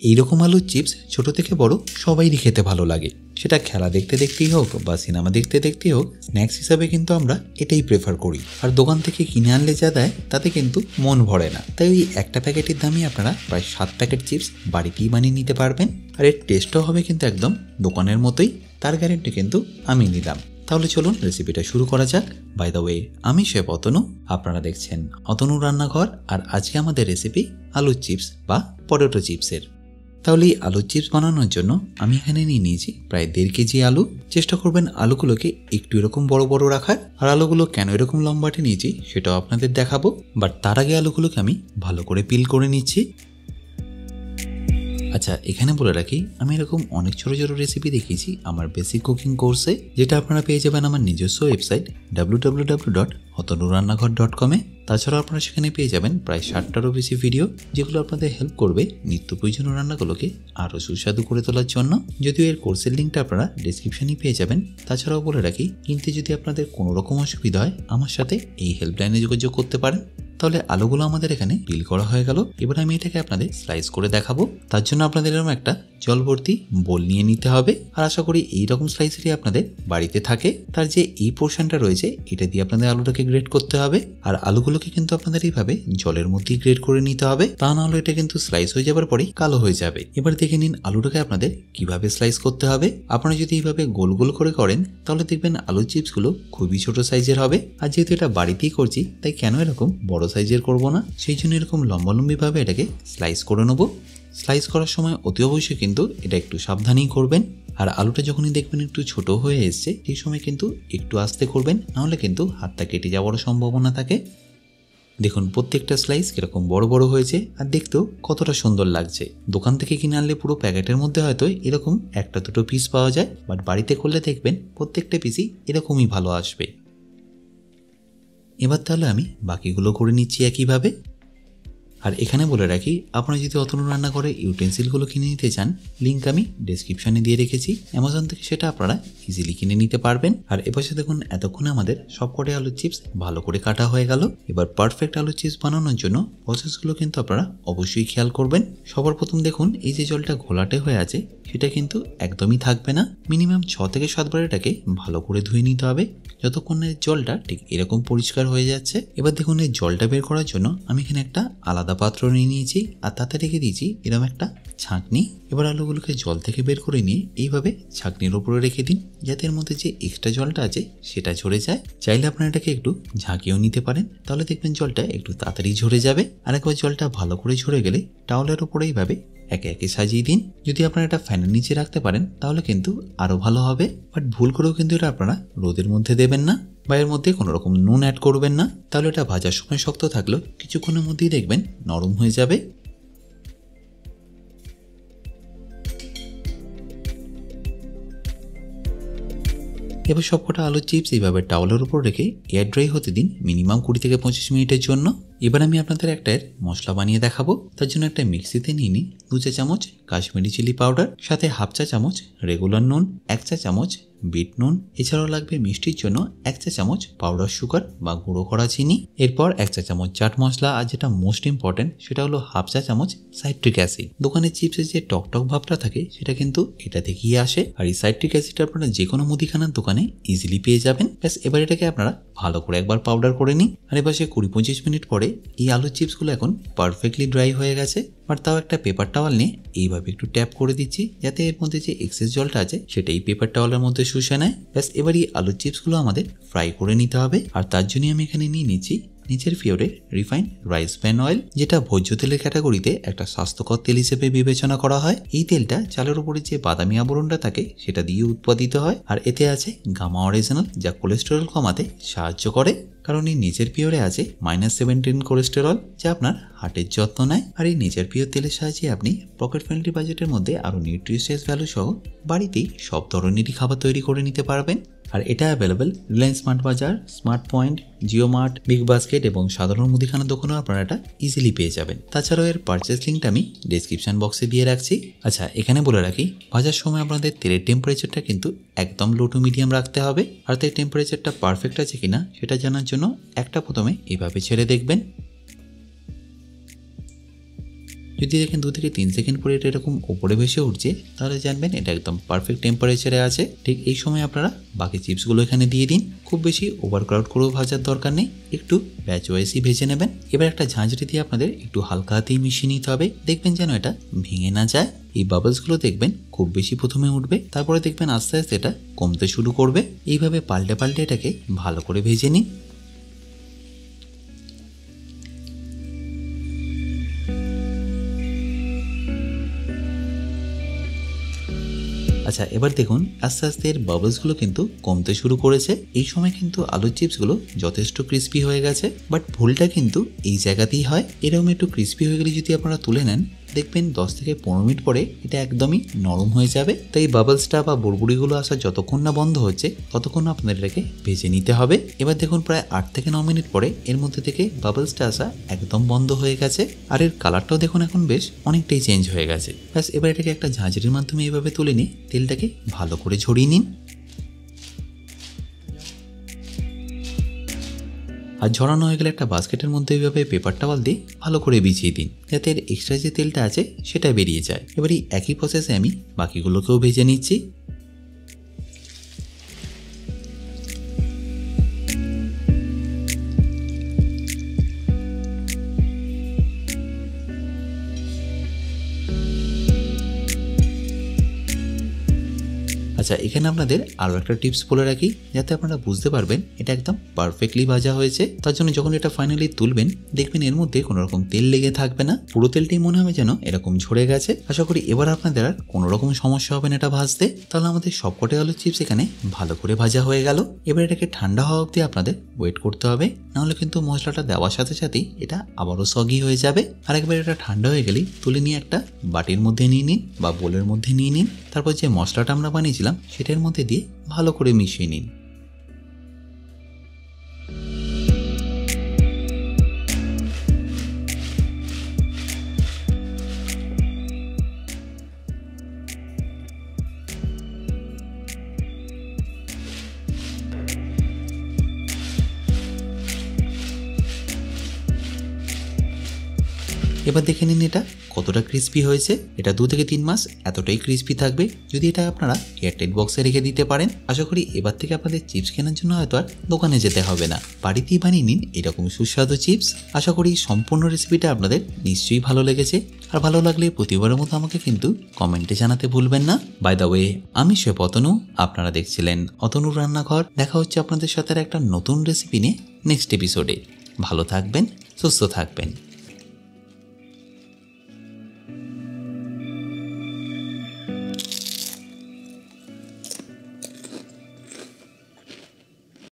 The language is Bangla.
এইরকম আলুর চিপস ছোট থেকে বড় সবাইরই খেতে ভালো লাগে, সেটা খেলা দেখতে দেখতেই হোক বা সিনেমা দেখতে দেখতেই হোক। স্ন্যাক্স হিসাবে কিন্তু আমরা এটাই প্রেফার করি, আর দোকান থেকে কিনে আনলে যা দেয় তাতে কিন্তু মন ভরে না। তাই ওই একটা প্যাকেটের দামই আপনারা প্রায় 7 প্যাকেট চিপস বাড়িতেই বানিয়ে নিতে পারবেন, আর এর টেস্টও হবে কিন্তু একদম দোকানের মতোই, তার গ্যারেন্টি কিন্তু আমি নিলাম। তাহলে চলুন রেসিপিটা শুরু করা যাক। বাই দ্য ওয়ে, আমি শেফ অতনু, আপনারা দেখছেন অতনু রান্নাঘর, আর আজকে আমাদের রেসিপি আলুর চিপস বা পটেটো চিপসের। তাহলে এই আলুর চিপস বানানোর জন্য আমি এখানে নিয়ে নিয়েছি প্রায় 1.5 কেজি আলু। চেষ্টা করবেন আলুগুলোকে একটু এরকম বড় বড় রাখার, আর আলুগুলো কেন এরকম লম্বাটে নিয়েছি সেটাও আপনাদের দেখাবো। বাট তার আগে আলুগুলোকে আমি ভালো করে পিল করে নিচ্ছি। আচ্ছা, এখানে বলে রাখি, আমি এরকম অনেক ছোট ছোট রেসিপি দেখিয়েছি আমার বেসিক কুকিং কোর্সে, যেটা আপনারা পেয়ে যাবেন আমার নিজস্ব ওয়েবসাইট www.otonurannagor.com এ। তাছাড়াও আপনারা সেখানে পেয়ে যাবেন প্রায় 60টারও বেশি ভিডিও, যেগুলো আপনাদের হেল্প করবে নিত্য প্রয়োজনীয় রান্নাগুলোকে আরও সুস্বাদু করে তোলার জন্য। যদিও এর কোর্সের লিঙ্কটা আপনারা ডেসক্রিপশনেই পেয়ে যাবেন। তাছাড়াও বলে রাখি, কিনতে যদি আপনাদের কোনো রকম অসুবিধা হয় আমার সাথে এই হেল্পলাইনে যোগাযোগ করতে পারেন। তাহলে আলুগুলো আমাদের এখানে পিল করা হয়ে গেল। এবার আমি এটাকে আপনাদের স্লাইস করে দেখাবো। তার জন্য আপনাদের এরকম একটা জল ভর্তি বোল নিয়ে নিতে হবে, আর আশা করি এইরকম স্লাইসেরই আপনাদের বাড়িতে থাকে। তার যে এই পোর্শনটা রয়েছে এটা দিয়ে আপনাদের আলুটাকে গ্রেট করতে হবে, আর আলুগুলোকে কিন্তু আপনাদের এইভাবে জলের মধ্যেই গ্রেট করে নিতে হবে, তা না হলে এটা কিন্তু স্লাইস হয়ে যাবার পরেই কালো হয়ে যাবে। এবার দেখে নিন আলুটাকে আপনাদের কিভাবে স্লাইস করতে হবে। আপনারা যদি এইভাবে গোল গোল করে করেন তাহলে দেখবেন আলুর চিপসগুলো খুবই ছোট সাইজের হবে। আর যেহেতু এটা বাড়িতেই করছি তাই কেন এরকম বড় সাইজের করব না, সেই জন্য এরকম লম্বালম্বিভাবে এটাকে স্লাইস করে নেব। স্লাইস করার সময় অতি অবশ্যই কিন্তু এটা একটু সাবধানেই করবেন। আর আলুটা যখনই দেখবেন একটু ছোট হয়ে এসছে সেই সময় কিন্তু একটু আস্তে করবেন, নাহলে কিন্তু হাতটা কেটে যাওয়ার সম্ভাবনা থাকে। দেখুন প্রত্যেকটা স্লাইস কিরকম বড় বড় হয়েছে, আর দেখতেও কতটা সুন্দর লাগছে। দোকান থেকে কিনে আনলে পুরো প্যাকেটের মধ্যে হয়তো এরকম একটা দুটো পিস পাওয়া যায়, বাট বাড়িতে করলে দেখবেন প্রত্যেকটা পিসই এরকমই ভালো আসবে। এবার তাহলে আমি বাকিগুলো করে নিচ্ছি একইভাবে। আর এখানে বলে রাখি, আপনারা যদি অতনু রান্নাঘরে ইউটেন্সিলগুলো কিনে নিতে চান, লিঙ্ক আমি ডেসক্রিপশনে দিয়ে রেখেছি, অ্যামাজন থেকে সেটা আপনারা ইজিলি কিনে নিতে পারবেন। আর এপাশে দেখুন এতক্ষণে আমাদের সবকটি আলুর চিপস ভালো করে কাটা হয়ে গেল। এবার পারফেক্ট আলুর চিপস বানানোর জন্য প্রসেসগুলো কিন্তু আপনারা অবশ্যই খেয়াল করবেন। সবার প্রথম দেখুন এই যে জলটা ঘোলাটে হয়ে আছে সেটা কিন্তু একদমই থাকবে না। মিনিমাম 6 থেকে 7 বার এটাকে ভালো করে ধুয়ে নিতে হবে, যতক্ষণে জলটা ঠিক এরকম পরিষ্কার হয়ে যাচ্ছে। এবার দেখুন এই জলটা বের করার জন্য আমি এখানে একটা আলাদা পাত্র নিয়ে নিয়েছি, আর তাতে রেখে দিয়েছি এরকম একটা ছাঁকনি। এবার আলুগুলোকে জল থেকে বের করে নিয়ে এইভাবে ছাঁকনির উপরে রেখে দিন, যাতে এর মধ্যে যে এক্সট্রা জলটা আছে সেটা ঝরে যায়। চাইলে আপনারা এটাকে একটু ঝাঁকিয়েও নিতে পারেন, তাহলে দেখবেন জলটা একটু তাড়াতাড়ি ঝরে যাবে। আর একবার জলটা ভালো করে ঝরে গেলে টাওয়ালের উপরে এইভাবে একে একে সাজিয়ে দিন। যদি আপনারা এটা ফ্যানের নিচে রাখতে পারেন তাহলে কিন্তু আরো ভালো হবে, বাট ভুল করেও কিন্তু এটা আপনারা রোদের মধ্যে দেবেন না, বা এর মধ্যে কোনো রকম নুন অ্যাড করবেন না, তাহলে এটা ভাজার সময় শক্ত থাকলেও কিছুক্ষণের মধ্যেই দেখবেন নরম হয়ে যাবে। এবার সবকটা আলুর চিপস এইভাবে টাওয়ালের উপর রেখে এয়ার ড্রাই হতে দিন মিনিমাম 20 থেকে 25 মিনিটের জন্য। এবার আমি আপনাদের একটা মশলা বানিয়ে দেখাবো। তার জন্য একটা মিক্সিতে নিয়ে নিই 2 চা চামচ কাশ্মীরি চিলি পাউডার, সাথে হাফ চা চামচ রেগুলার নুন, 1 চা চামচ বিট নুন, এছাড়াও লাগবে মিষ্টির জন্য 1 চা চামচ পাউডার সুগার বা গুঁড়ো করা চিনি, এরপর 1 চা চামচ চাট মশলা, আর যেটা মোস্ট ইম্পর্টেন্ট সেটা হলো হাফ চা চামচ সাইট্রিক অ্যাসিড। দোকানের চিপসের যে টক ভাবটা থাকে সেটা কিন্তু এটা থেকেই আসে, আর এই সাইট্রিক অ্যাসিডটা আপনারা যে কোনো মুদিখানার দোকানে ইজিলি পেয়ে যাবেন। ব্যাস এবার এটাকে আপনারা ভালো করে একবার পাউডার করে নিন। আর এবার সে 20-25 মিনিট পরে এই আলুর চিপসগুলো এখন পারফেক্টলি ড্রাই হয়ে গেছে। বাট তাও একটা পেপার টাওয়াল নিয়ে এইভাবে একটু ট্যাপ করে দিচ্ছি, যাতে এর মধ্যে যে এক্সেস জলটা আছে সেটা এই পেপার টাওয়ালের মধ্যে শুষে নেয়। ব্যাস এবার এই আলুর চিপসগুলো আমাদের ফ্রাই করে নিতে হবে। আর তার জন্য আমি এখানে নিয়ে নিচ্ছি নিচের ফিওরের রিফাইন্ড রাইস ব্র্যান অয়েল, যেটা ভোজ্য তেলের ক্যাটাগরিতে একটা স্বাস্থ্যকর তেল হিসেবে বিবেচনা করা হয়। এই তেলটা চালের উপরে যে বাদামি আবরণটা থাকে সেটা দিয়ে উৎপাদিত হয়, আর এতে আছে গামা অরিজিনাল, যা কোলেস্টেরল কমাতে সাহায্য করে। কারণ এই নিচের পিওরে আছে -17 কোলেস্টেরল, যা আপনার হার্টের যত্ন নেয়। আর এই নিচের পিওর তেলের সাহায্যে আপনি পকেট ফ্রেন্ডলি বাজেটের মধ্যে আরো নিউট্রিশিয়াস ভ্যালু সহ বাড়িতেই সব ধরনেরই খাবার তৈরি করে নিতে পারবেন। আর এটা অ্যাভেলেবেল রিলায়েন্স স্মার্ট বাজার, smart point, Jio mart, big basket এবং সাধারণ মুদিখানা দোকানেও আপনারা এটা ইজিলি পেয়ে যাবেন। তাছাড়াও এর পারচেস লিঙ্কটা আমি ডেসক্রিপশন বক্সে দিয়ে রাখছি। আচ্ছা, এখানে বলে রাখি ভাজার সময় আপনাদের তেলের টেম্পারেচারটা কিন্তু একদম লো টু মিডিয়াম রাখতে হবে। আর তাই টেম্পারেচারটা পারফেক্ট আছে কিনা সেটা জানার জন্য একটা প্রথমে এভাবে ছেড়ে দেখবেন। যদি দেখেন 2 থেকে 3 সেকেন্ড পরে এটা এরকম উপরে ভেসে উঠছে, তাহলে জানবেন এটা একদম পারফেক্ট টেম্পারেচারে আছে। ঠিক এই সময় আপনারা বাকি চিপসগুলো এখানে দিয়ে দিন। খুব বেশি ওভারক্রাউড করেও ভাজার দরকার নেই, একটু ব্যাচ ওয়াইজই ভেজে নেবেন। এবার একটা ঝাঁঝরি দিয়ে আপনাদের একটু হালকা হাতেই মিশিয়ে নিতে হবে, দেখবেন যেন এটা ভেঙে না যায়। এই বাবলসগুলো দেখবেন খুব বেশি প্রথমে উঠবে, তারপরে দেখবেন আস্তে আস্তে এটা কমতে শুরু করবে। এইভাবে পাল্টে পাল্টে এটাকে ভালো করে ভেজে নিন। আচ্ছা, এবার দেখুন আস্তে আস্তে এর বাবলসগুলো কিন্তু কমতে শুরু করেছে। এই সময় কিন্তু আলুর চিপসগুলো যথেষ্ট ক্রিস্পি হয়ে গেছে, বাট ভুলটা কিন্তু এই জায়গাতেই হয়। এরকম একটু ক্রিস্পি হয়ে গেলে যদি আপনারা তুলে নেন, দেখবেন 10 থেকে 15 মিনিট পরে এটা একদমই নরম হয়ে যাবে। তাই বাবলসটা বা বুড়বুড়িগুলো আসা যতক্ষণ না বন্ধ হচ্ছে ততক্ষণ আপনাদের এটাকে ভেজে নিতে হবে। এবার দেখুন প্রায় 8 থেকে 9 মিনিট পরে এর মধ্যে থেকে বাবলসটা আসা একদম বন্ধ হয়ে গেছে, আর এর কালারটাও দেখুন এখন বেশ অনেকটাই চেঞ্জ হয়ে গেছে। ব্যাস, এবার এটাকে একটা ঝাঁঝরির মাধ্যমে এইভাবে তুলে নিয়ে তেলটাকে ভালো করে ঝরিয়ে নিন। আর ঝরানো হয়ে গেলে একটা বাস্কেটের মধ্যে এইভাবে পেপার টাওয়াল দিয়ে ভালো করে বিছিয়ে দিন, যাতে এর এক্সট্রা যে তেলটা আছে সেটা বেরিয়ে যায়। এবার এই একই প্রসেসে আমি বাকিগুলোকেও ভেজে নিচ্ছি। আচ্ছা, এখানে আপনাদের আরও একটা টিপস বলে রাখি, যাতে আপনারা বুঝতে পারবেন এটা একদম পারফেক্টলি ভাজা হয়েছে। তার জন্য যখন এটা ফাইনালি তুলবেন, দেখবেন এর মধ্যে কোনো রকম তেল লেগে থাকবে না, পুরো তেলটাই মনে হবে যেন এরকম ঝরে গেছে। আশা করি এবার আপনাদের আর কোনো রকম সমস্যা হবে না এটা ভাজতে। তাহলে আমাদের সবকটা আলুর চিপস এখানে ভালো করে ভাজা হয়ে গেল। এবার এটাকে ঠান্ডা হওয়া অবধি আপনাদের ওয়েট করতে হবে, নাহলে কিন্তু মশলাটা দেওয়ার সাথে সাথেই এটা আবারও সগি হয়ে যাবে। আর একবার এটা ঠান্ডা হয়ে গেলেই তুলে নিয়ে একটা বাটির মধ্যে নিয়ে নিন বা বোলের মধ্যে নিয়ে নিন। তারপর যে মশলাটা আমরা বানিয়েছিলাম সেটার মধ্যে দিয়ে ভালো করে মিশিয়ে নিন। এবার দেখে নিন এটা কতটা ক্রিস্পি হয়েছে। এটা 2 থেকে 3 মাস এতটাই ক্রিস্পি থাকবে যদি এটা আপনারা এয়ারটাইট বক্সে রেখে দিতে পারেন। আশা করি এবার থেকে আপনাদের চিপস কেনার জন্য হয়তো আর দোকানে যেতে হবে না, বাড়িতেই বানিয়ে নিন এরকম সুস্বাদু চিপস। আশা করি সম্পূর্ণ রেসিপিটা আপনাদের নিশ্চয়ই ভালো লেগেছে, আর ভালো লাগলে প্রতিবারের মতো আমাকে কিন্তু কমেন্টে জানাতে ভুলবেন না। বাই দ্য ওয়ে, আমি শেফ অতনু, আপনারা দেখছিলেন অতনুর রান্নাঘর। দেখা হচ্ছে আপনাদের সাথে একটা নতুন রেসিপি নিয়ে নেক্সট এপিসোডে। ভালো থাকবেন, সুস্থ থাকবেন।